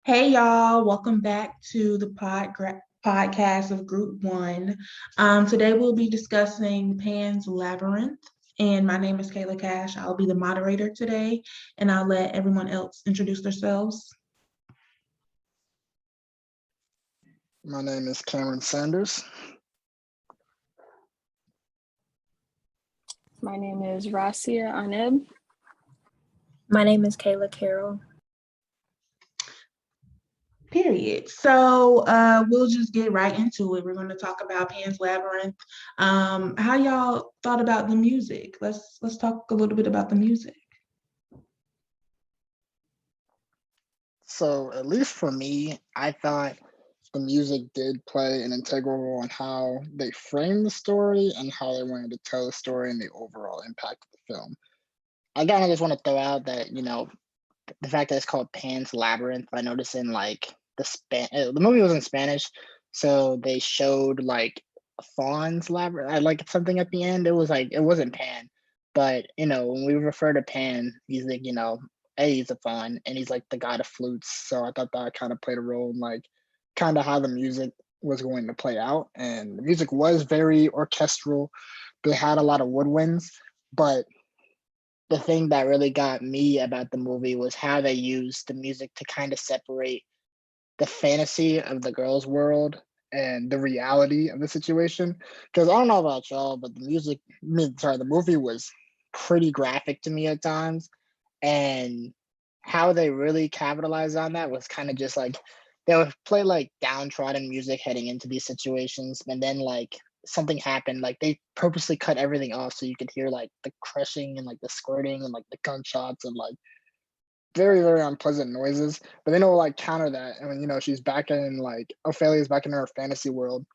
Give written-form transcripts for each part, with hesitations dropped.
Hey y'all, welcome back to the podcast of Group One. Today we'll be discussing Pan's Labyrinth, and my name is Kayla Cash. I'll be the moderator today, and I'll let everyone else introduce themselves. My name is Kameron Sanders. My name is RaaSia Aaneb. My name is Cayla Carroll. Period. So we'll just get right into it. We're going to talk about Pan's Labyrinth. How y'all thought about the music? Let's talk a little bit about the music. So, at least for me, I thought the music did play an integral role in how they framed the story and how they wanted to tell the story and the overall impact of the film. I kind of just want to throw out that, the fact that it's called Pan's Labyrinth, I noticed in like the movie was in Spanish, so they showed like Fawn's labyrinth. I like something at the end. It was like it wasn't Pan, but when we refer to Pan, he's like he's a fawn and he's like the god of flutes. So I thought that kind of played a role in like kind of how the music was going to play out, and the music was very orchestral. They had a lot of woodwinds, but the thing that really got me about the movie was how they used the music to kind of separate the fantasy of the girl's world and the reality of the situation. Because I don't know about y'all, but the movie was pretty graphic to me at times. And how they really capitalized on that was kind of just like they would play like downtrodden music heading into these situations. And then like something happened, like they purposely cut everything off so you could hear like the crushing and like the squirting and like the gunshots and like very, very unpleasant noises. But then it'll like counter that. And when she's back in like Ophelia's back in her fantasy world.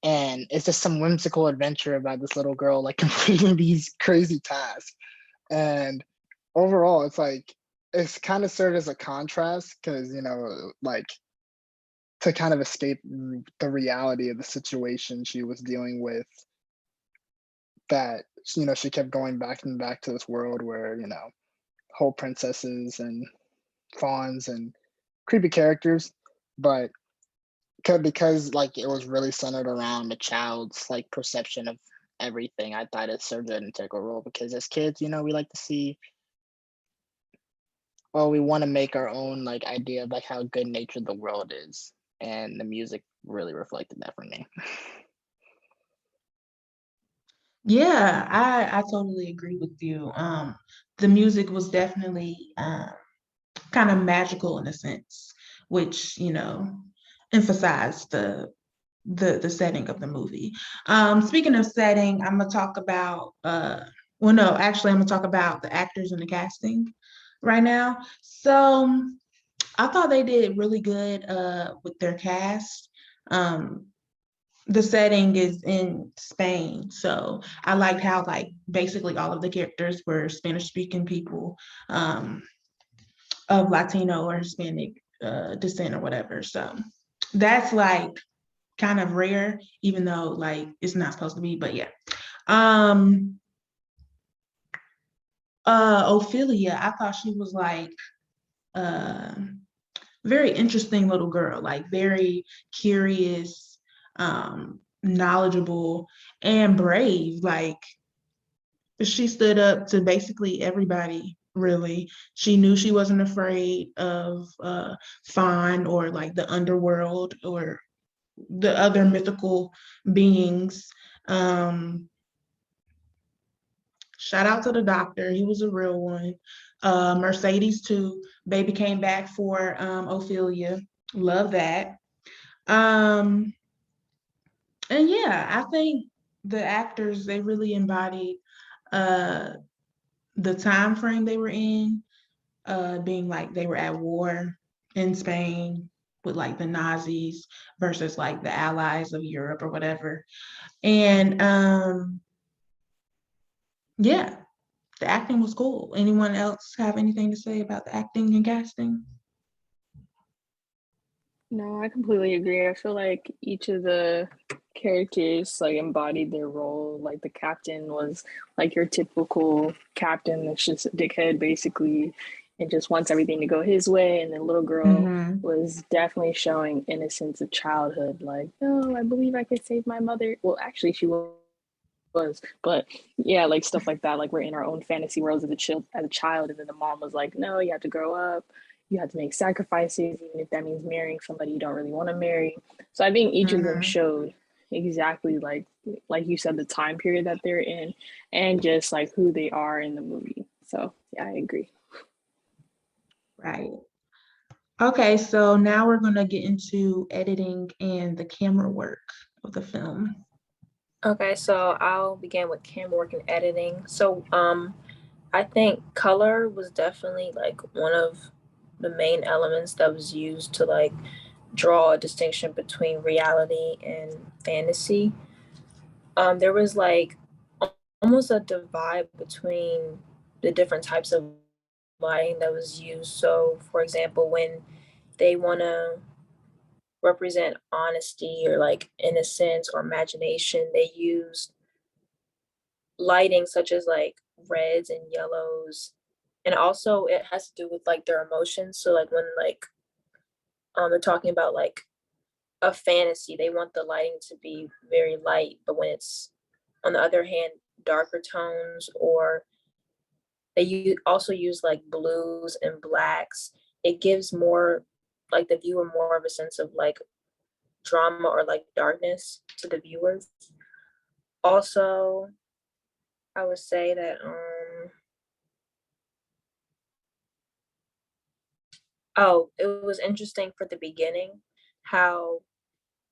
And it's just some whimsical adventure about this little girl like completing these crazy tasks. And overall, it's kind of served as a contrast because, like to kind of escape the reality of the situation she was dealing with, that, she kept going back and back to this world where, whole princesses and fawns and creepy characters, but because like it was really centered around the child's like perception of everything, I thought it served an integral role because as kids, we like to see, well, we want to make our own like idea of like how good natured the world is, and the music really reflected that for me. Yeah, I totally agree with you. The music was definitely kind of magical in a sense, which emphasized the setting of the movie. Speaking of setting, I'm gonna talk about well, no, actually, I'm gonna talk about the actors and the casting right now. So I thought they did really good with their cast. Um, the setting is in Spain, so I liked how like basically all of the characters were Spanish speaking people of Latino or Hispanic descent or whatever. So that's like kind of rare, even though like it's not supposed to be, but yeah. Um Ophelia, I thought she was like uh very interesting little girl, like very curious, knowledgeable and brave. Like she stood up to basically everybody, really. She knew she wasn't afraid of Fawn or like the underworld or the other mythical beings. Um, Shout out to the doctor. He was a real one. Mercedes too. Baby came back for Ophelia. Love that. Um, and yeah, I think the actors, they really embodied uh the time frame they were in, being like they were at war in Spain with like the Nazis versus like the allies of Europe or whatever. And yeah, the acting was cool. Anyone else have anything to say about the acting and casting? No, I completely agree. I feel like each of the characters like embodied their role. Like the captain was like your typical captain that's just a dickhead basically. and just wants everything to go his way. And the little girl Mm-hmm. was definitely showing innocence of childhood, like, oh, I believe I could save my mother. Well, actually, she was, but yeah, like stuff like that. Like we're in our own fantasy worlds as a child, and then the mom was like, no, you have to grow up. You have to make sacrifices, even if that means marrying somebody you don't really want to marry. So I think each of them Mm-hmm. showed exactly like you said, the time period that they're in, and just like who they are in the movie. So yeah, I agree. Right. Okay, so now we're gonna get into editing and the camera work of the film. Okay, so I'll begin with camera work and editing. So, I think color was definitely like one of the main elements that was used to like draw a distinction between reality and fantasy. There was like almost a divide between the different types of lighting that was used. So, for example, when they want to represent honesty or like innocence or imagination, they use lighting such as like reds and yellows. And also it has to do with like their emotions. So like when like they're talking about like a fantasy, they want the lighting to be very light, but when it's on the other hand darker tones, or also use like blues and blacks, it gives more like the viewer more of a sense of like drama or like darkness to the viewers. Also, I would say that oh, it was interesting for the beginning how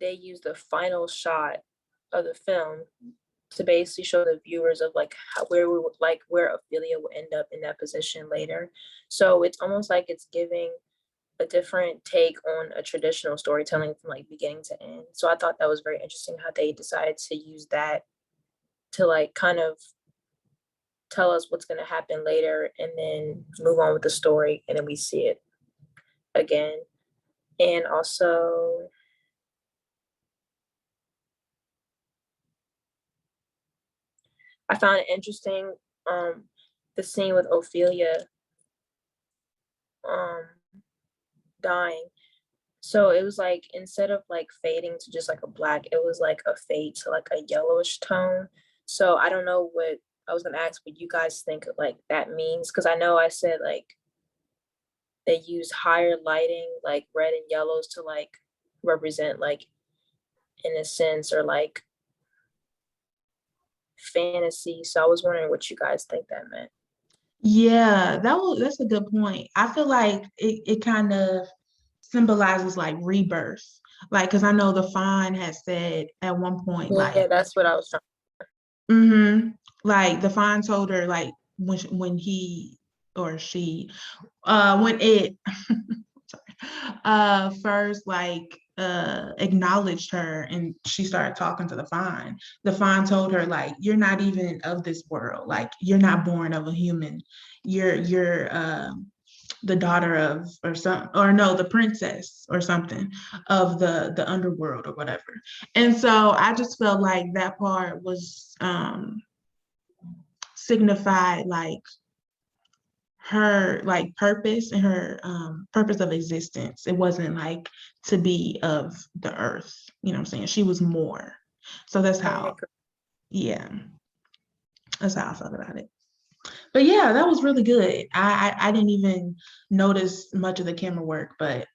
they used the final shot of the film to basically show the viewers of like how, where we would like where Ophelia will end up in that position later. So it's almost like it's giving a different take on a traditional storytelling from like beginning to end. So I thought that was very interesting how they decided to use that to like kind of tell us what's going to happen later and then move on with the story and then we see it again. And also I found it interesting the scene with Ophelia um dying. So it was like instead of like fading to just like a black, it was like a fade to like a yellowish tone. So I don't know what I was gonna ask what you guys think like that means, because I know I said like they use higher lighting like red and yellows to like represent like innocence or like fantasy. So I was wondering what you guys think that meant. Yeah, that's a good point. I feel like it kind of symbolizes like rebirth. Like, because I know the Fawn has said at one point, Yeah, like, that's what I was trying. like the Fawn told her, like, when he or she, when it first like acknowledged her and she started talking to the fawn told her like you're not even of this world, like you're not born of a human, you're the daughter of or some or no the princess or something of the underworld or whatever. And so I just felt like that part was signified like her like purpose and her purpose of existence. It wasn't like to be of the earth, you know what I'm saying? She was more. So that's I how, agree. yeah, that's how I felt about it. But yeah, that was really good. I didn't even notice much of the camera work, but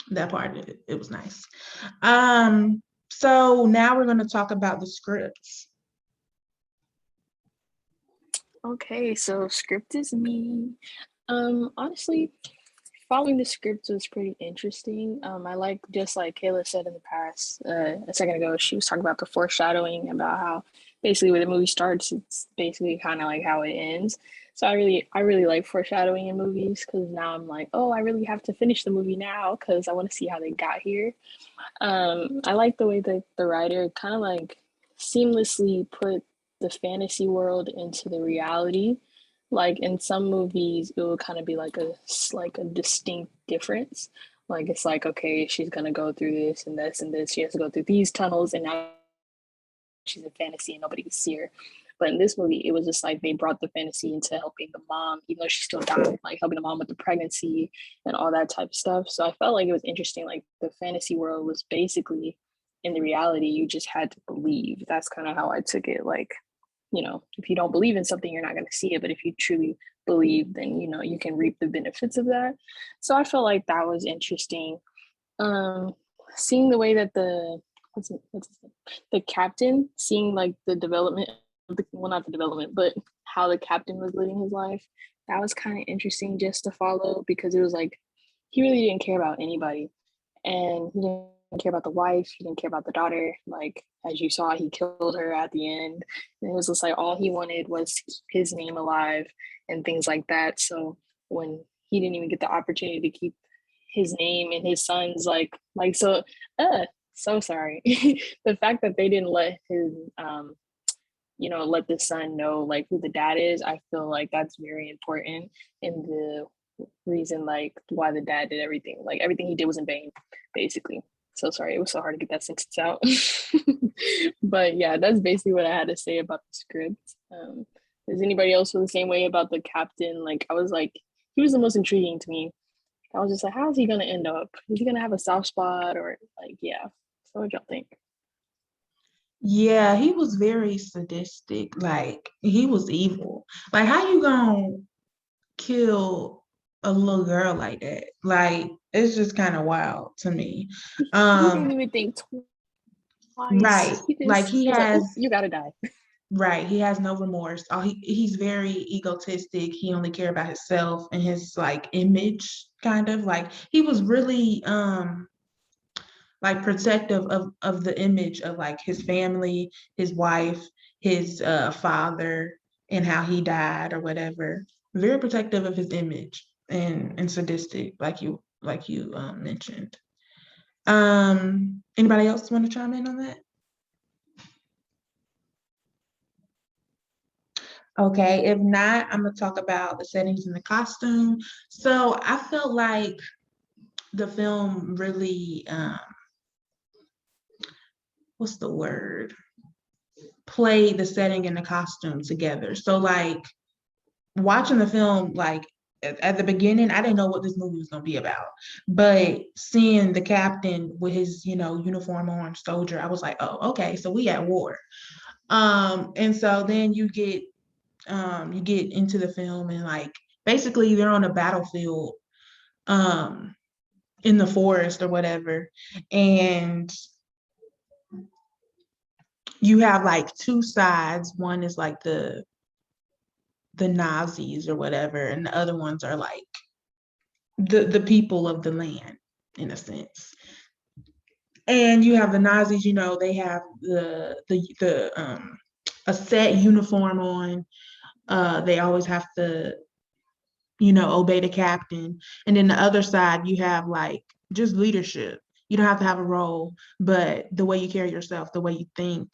that part it was nice. So now we're gonna talk about the scripts. Okay, so script is me. Honestly, following the script was pretty interesting. I like, just like Kayla said in the past, a second ago, she was talking about the foreshadowing about how basically when the movie starts, it's basically kind of like how it ends. So I really like foreshadowing in movies, because now I'm like, oh, I really have to finish the movie now because I want to see how they got here. I like the way that the writer kind of like seamlessly put the fantasy world into the reality. Like in some movies, it will kind of be like a distinct difference. Like it's like, okay, she's gonna go through this and this and this. She has to go through these tunnels, and now she's in fantasy and nobody can see her. But in this movie, it was just like they brought the fantasy into helping the mom, even though she still died, like helping the mom with the pregnancy and all that type of stuff. So I felt like it was interesting. Like the fantasy world was basically in the reality, you just had to believe. That's kind of how I took it. Like, if you don't believe in something, you're not going to see it. But if you truly believe, then, you can reap the benefits of that. So I felt like that was interesting. Seeing the way that what's his name? The captain, seeing like the development, well, not the development, but how the captain was living his life, that was kind of interesting just to follow, because it was like he really didn't care about anybody, and he didn't care about the wife, he didn't care about the daughter. Like, as you saw, he killed her at the end, and it was just like all he wanted was to keep his name alive and things like that. So when he didn't even get the opportunity to keep his name and his son's so sorry. The fact that they didn't let his let the son know like who the dad is, I feel like that's very important in the reason like why the dad did everything. Like everything he did was in vain, basically. So sorry, it was so hard to get that sentence out. But yeah, that's basically what I had to say about the script. Does anybody else feel the same way about the captain? Like I was like, he was the most intriguing to me. I was just like, how is he gonna end up? Is he gonna have a soft spot, or like, yeah? So what y'all think? Yeah, he was very sadistic. Like he was evil. Like how you gonna kill a little girl like that? Like it's just kind of wild to me. He didn't Um, even think right. twice. He Like just was like, "Oh, you gotta die." right, he has no remorse. He's very egotistic. He only care about himself and his like image, kind of. Like he was really like protective of the image of like his family, his wife, his father, and how he died or whatever. Very protective of his image and sadistic, like you mentioned. Anybody else want to chime in on that? Okay, if not, I'm gonna talk about the settings and the costume. So I felt like the film really, what's the word? Played the setting and the costume together. So like watching the film, like at the beginning, I didn't know what this movie was gonna be about. But seeing the captain with his, uniform on, soldier, I was like, oh, okay, so we at war. And so then you get into the film and like basically they're on a battlefield in the forest or whatever, and you have like two sides. One is like the Nazis or whatever, and the other ones are like the people of the land in a sense. And you have the Nazis, they have the a set uniform on. They always have to obey the captain. And then the other side, you have like just leadership. You don't have to have a role, but the way you carry yourself, the way you think,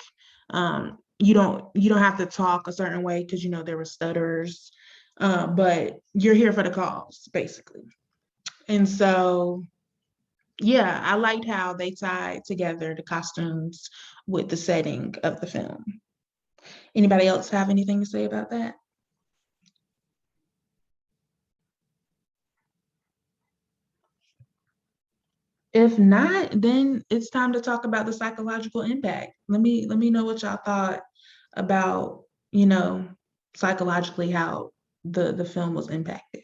you don't have to talk a certain way because there were stutterers, but you're here for the cause, basically. And so, yeah, I liked how they tied together the costumes with the setting of the film. Anybody else have anything to say about that? If not, then it's time to talk about the psychological impact. Let me know what y'all thought about, psychologically how the film was impacted.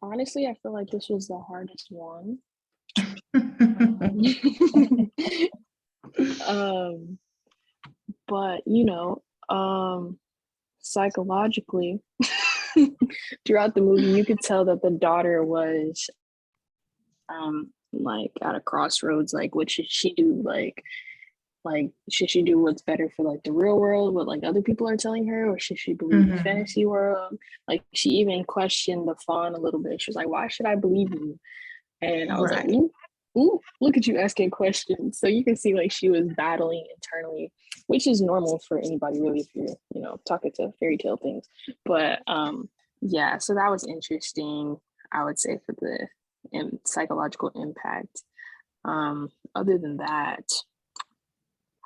Honestly, I feel like this was the hardest one. um, but psychologically, throughout the movie, you could tell that the daughter was like at a crossroads. Like, what should she do? Like should she do what's better for like the real world, what like other people are telling her, or should she believe the Mhm. fantasy world? Like she even questioned the fawn a little bit. She was like, why should I believe you? And I was like, Right. ooh. Ooh, look at you asking questions. So you can see like she was battling internally, which is normal for anybody really if you're, talking to fairy tale things. But yeah, so that was interesting, I would say, for the psychological impact. Other than that,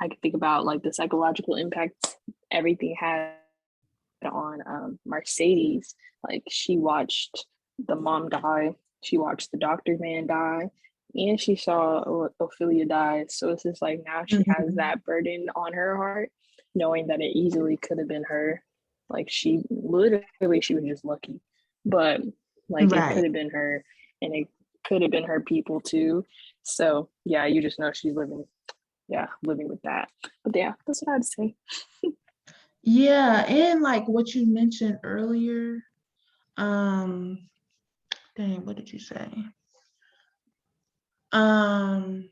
I could think about like the psychological impact everything had on Mercedes. Like she watched the mom die, she watched the doctor man die, and she saw Ophelia die. So it's just like now she has Mhm. that burden on her heart, knowing that it easily could have been her. Like she literally, she was just lucky, but like it Right. could have been her, and it could have been her people too. So yeah, you just know she's living with that. But yeah, that's what I'd say. Yeah, and like what you mentioned earlier, um, dang, what did you say? Um,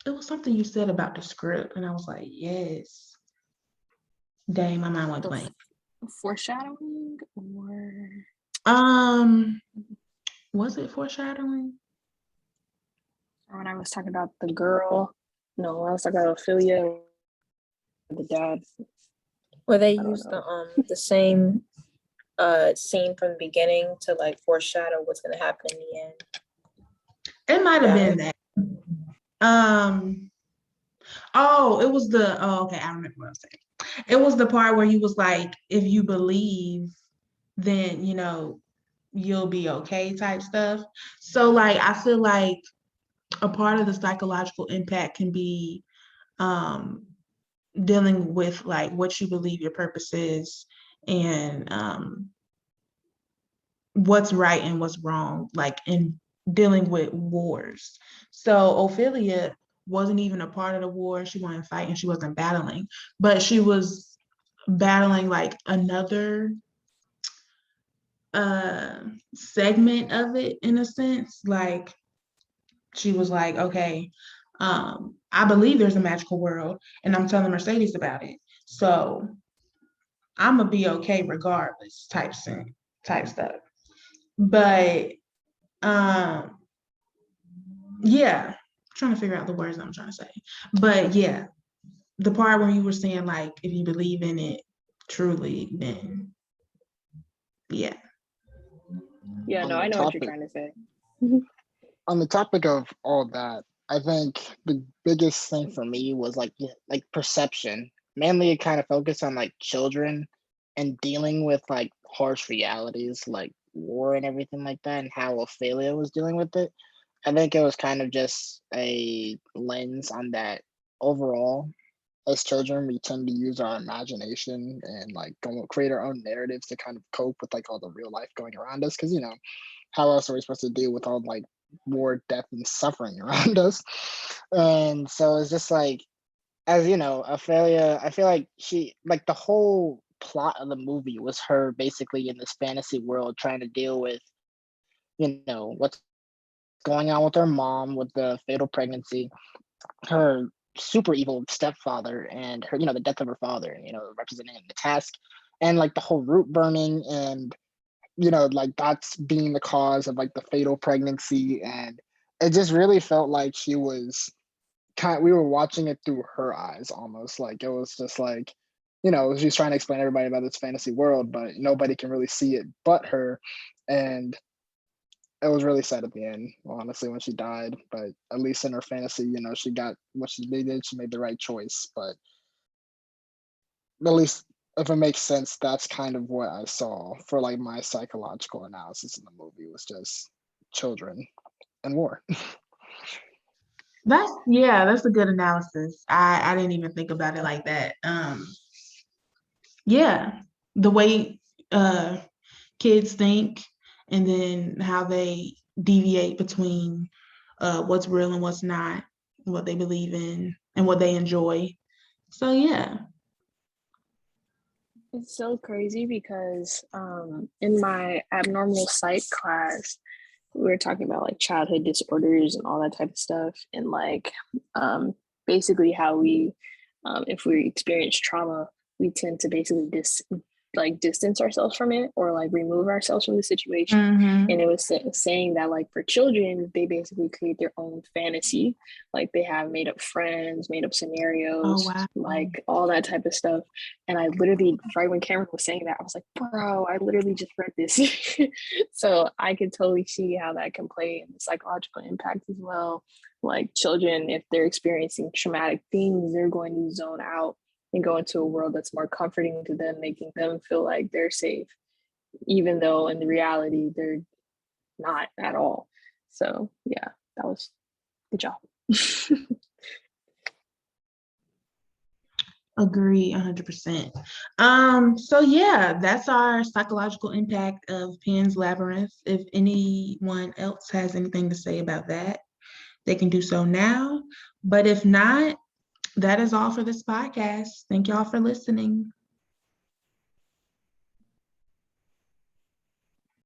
it was something you said about the script, and I was like, yes. Dang, my mind went The blank. foreshadowing, or Um, was it foreshadowing? when I was talking about the girl. No, I was talking about Ophelia, the dad. Where they I don't used know. the same scene from the beginning to like foreshadow what's gonna happen in the end. It might have been Right. that. Um, oh, it was the, oh, okay, I remember what I was saying. It was the part where he was like, if you believe, then, you'll be okay type stuff. So like, I feel like a part of the psychological impact can be um, dealing with like what you believe your purpose is and what's right and what's wrong, like in dealing with wars. So Ophelia wasn't even a part of the war. She wasn't fighting, she wasn't battling, but she was battling like another uh segment of it in a sense. Like she was like, okay, I believe there's a magical world and I'm telling Mercedes about it. So I'm gonna be okay regardless type stuff. But um yeah, trying to figure out the words I'm trying to say. But yeah, the part where you were saying like if you believe in it truly, then yeah. Yeah, On no, the I know what you're topic trying to say. on the topic of all that, I think the biggest thing for me was like perception. Mainly it kind of focused on like children and dealing with like harsh realities like war and everything like that and how Ophelia was dealing with it. I think it was kind of just a lens on that overall. As children, we tend to use our imagination and like create our own narratives to kind of cope with like all the real life going around us. Because how else are we supposed to deal with all like war, death, and suffering around us? And so it's just like, as you know, Ophelia, I feel like she like the whole plot of the movie was her basically in this fantasy world trying to deal with, what's going on with her mom with the fatal pregnancy, her super evil stepfather, and her, the death of her father, representing the task, and like the whole root burning, and like that's being the cause of like the fatal pregnancy. And it just really felt like we were watching it through her eyes almost. Like it was just like, she's trying to explain to everybody about this fantasy world, but nobody can really see it but her. And it was really sad at the end, honestly, when she died. But at least in her fantasy, she got what she needed. She made the right choice. But at least if it makes sense, that's kind of what I saw for like my psychological analysis in the movie was just children and war. That's a good analysis. I didn't even think about it like that. Yeah, the way uh kids think and then how they deviate between what's real and what's not, what they believe in and what they enjoy. So yeah. It's so crazy because in my abnormal psych class, we were talking about like childhood disorders and all that type of stuff, and like um, basically how we, if we experience trauma, we tend to basically like distance ourselves from it or like remove ourselves from the situation. Mhm. And it was saying that like for children, they basically create their own fantasy. Like they have made up friends, made up Oh, scenarios, wow. like all that type of stuff. And I literally, right when Cameron was saying that, I was like, bro, I literally just read this. So I could totally see how that can play in the psychological impact as well. Like children, if they're experiencing traumatic things, they're going to zone out and go into a world that's more comforting to them, making them feel like they're safe, even though in the reality they're not at all. So yeah, that was good job. Agree 100%. So yeah, that's our psychological impact of Pen's Labyrinth. If anyone else has anything to say about that, they can do so now. But if not, that is all for this podcast. Thank y'all for listening.